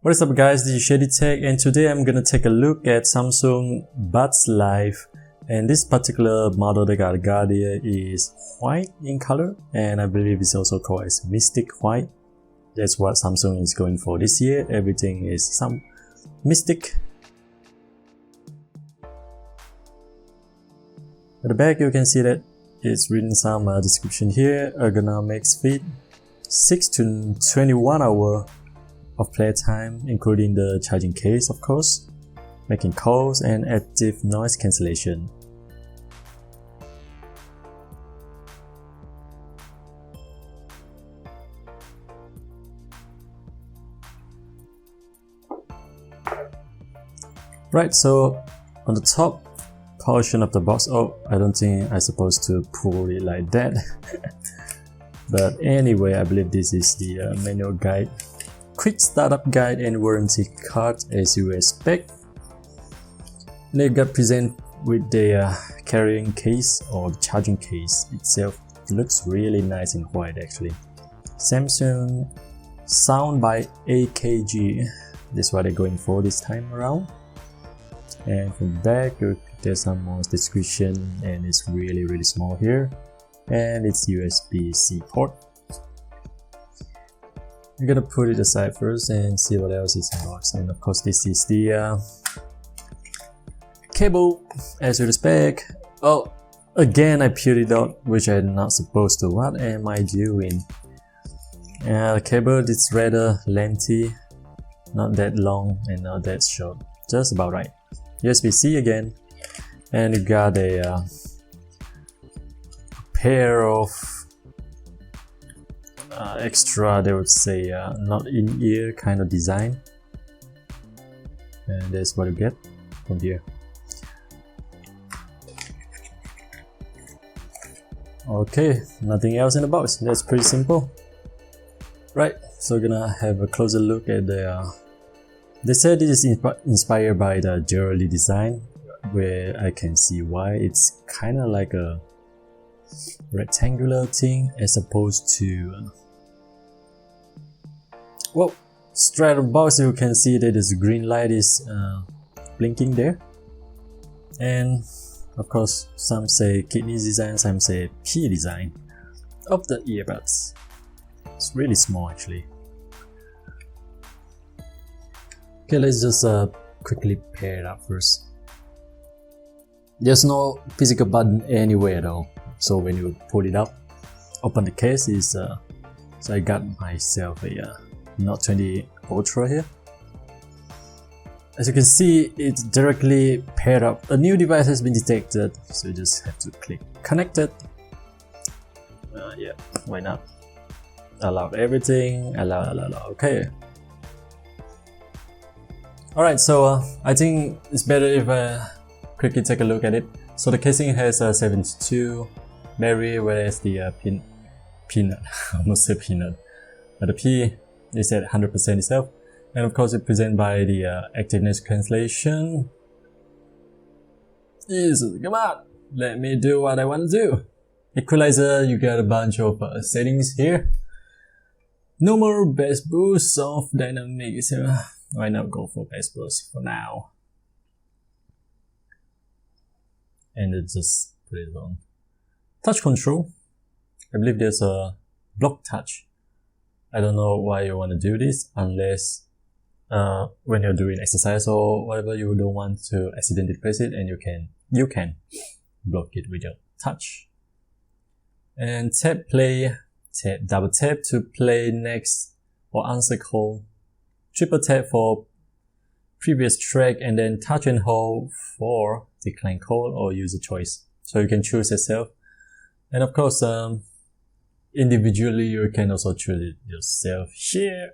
What is up guys, this is Shady Tech and today I'm gonna take a look at Samsung Buds Live, and this particular model that I got here is white in color, and I believe it's also called as Mystic White. That's what Samsung is going for this year. Everything is some mystic. At the back you can see that it's written some description here. Ergonomics fit 6 to 21 hour of playtime, including the charging case of course, making calls and active noise cancellation. Right, so on the top portion of the box, I don't think I'm supposed to pull it like that. But anyway, I believe this is the manual guide, quick startup guide and warranty card as you expect. And it got present with the carrying case or the charging case itself. It looks really nice in white actually. Samsung Sound by AKG. This is what they're going for this time around. And from the back there's some more description, and it's really small here, and it's USB-C port. I'm gonna put it aside first and see what else is in the box. And of course this is the cable as you'd expect. Oh, again I peeled it out, which I'm not supposed to. What am I doing? The cable is rather lengthy, not that long and not that short, just about right. USB-C again, and you got a pair of extra, they would say, not in-ear kind of design, and that's what you get from here. Okay, nothing else in the box. That's pretty simple. Right, so we're gonna have a closer look at the they said it is inspired by the jewelry design, where I can see why. It's kind of like a rectangular thing as opposed to well, straight out of the box you can see that this green light is blinking there. And of course some say kidney design, some say P design of the earbuds. It's really small actually. Okay, let's just quickly pair it up first. There's no physical button anywhere though, so when you pull it up, open the case is so I got myself a Note 20 Ultra here. As you can see, it's directly paired up. A new device has been detected, so you just have to click connected. Yeah, why not? Allow everything, allow. Okay. Alright, so I think it's better if I quickly take a look at it. So the casing has 72 berry, whereas the peanut, I almost said peanut, but the P is at 100% itself. And of course it's presented by the activeness cancellation. Come on, let me do what I want to do. Equalizer, you got a bunch of settings here. No more bass boost, soft dynamics. Why not go for bass boost for now? And then just put it on. Touch control. I believe there's a block touch. I don't know why you want to do this unless when you're doing exercise or whatever, you don't want to accidentally press it, and you can block it with your touch. And tap play, double tap to play next or answer call. Triple tap for previous track, and then touch and hold for decline call or user choice. So you can choose yourself. And of course, individually you can also choose it yourself here.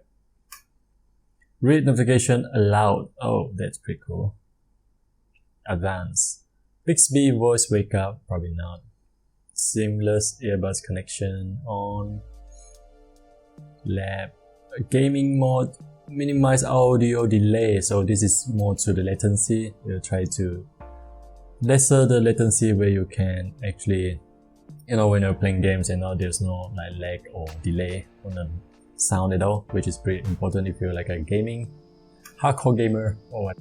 Read notification allowed. Oh, that's pretty cool. Advanced. Bixby voice wake up, probably not. Seamless earbuds connection on. Lab. Gaming mode. Minimize audio delay, so this is more to the latency. We'll try to lesser the latency, where you can actually, when you're playing games and all, there's no lag or delay on the sound at all, which is pretty important if you're like a gaming hardcore gamer or what.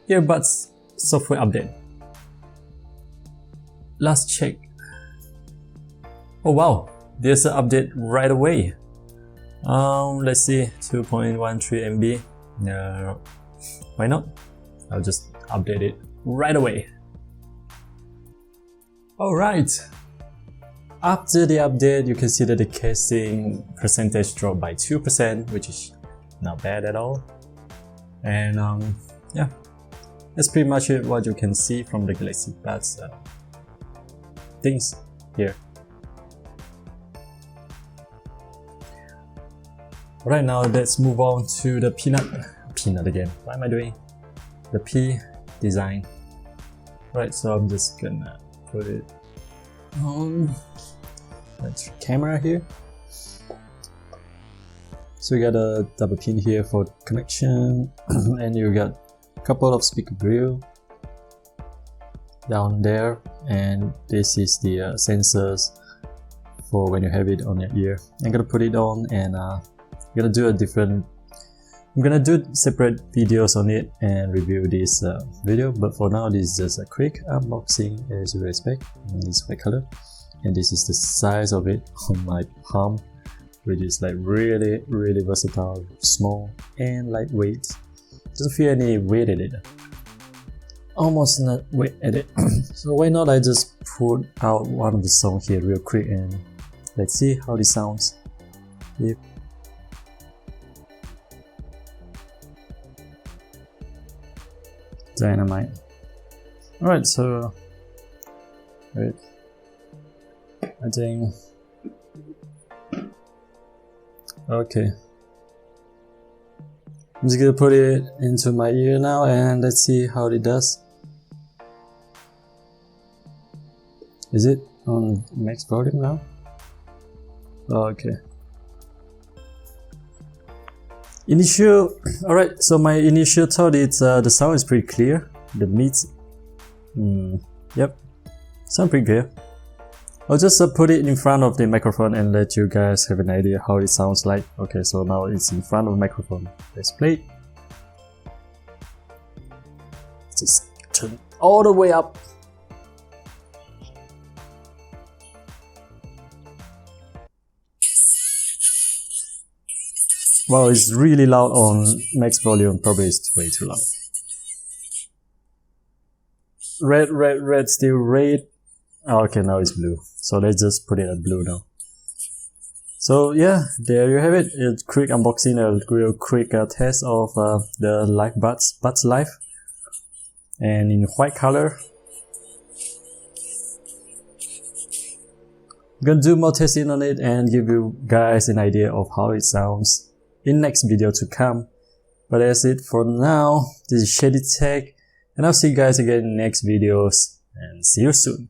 Earbuds software update. Last check. Oh wow, there's an update right away. Let's see, 2.13 MB. Why not? I'll just update it right away. Alright. After the update, you can see that the casing percentage dropped by 2%, which is not bad at all. And yeah, that's pretty much it, what you can see from the Galaxy Buds things here. Right now, let's move on to the peanut again. What am I doing? The P design. Right, so I'm just gonna put it on the camera here. So you got a double pin here for connection, and you got a couple of speaker grill down there, and this is the sensors for when you have it on your ear. I'm gonna put it on, and I'm gonna do separate videos on it and review this video, but for now this is just a quick unboxing as you would expect. It's white color, and this is the size of it on my palm, which is like really versatile, small and lightweight. Doesn't feel any weight in it, almost not weight at it. So why not I just put out one of the songs here real quick and let's see how this sounds. Yep. Dynamite. Alright, so wait, I think okay, I'm just gonna put it into my ear now and let's see how it does. Is it on max volume now? Okay. Alright, so my initial thought is the sound is pretty clear. The mids, yep, sound pretty clear. I'll just put it in front of the microphone and let you guys have an idea how it sounds like. Okay, so now it's in front of the microphone. Let's play it. Just turn all the way up. Wow, it's really loud on max volume, probably it's way too loud. Red, still red. Oh, okay, now it's blue. So let's just put it at blue now. So yeah, there you have it. A quick unboxing, a real quick test of the Live Buds Live. And in white color. I'm gonna do more testing on it and give you guys an idea of how it sounds in next video to come. But that's it for now. This is Shady Tech, and I'll see you guys again in next videos, and see you soon.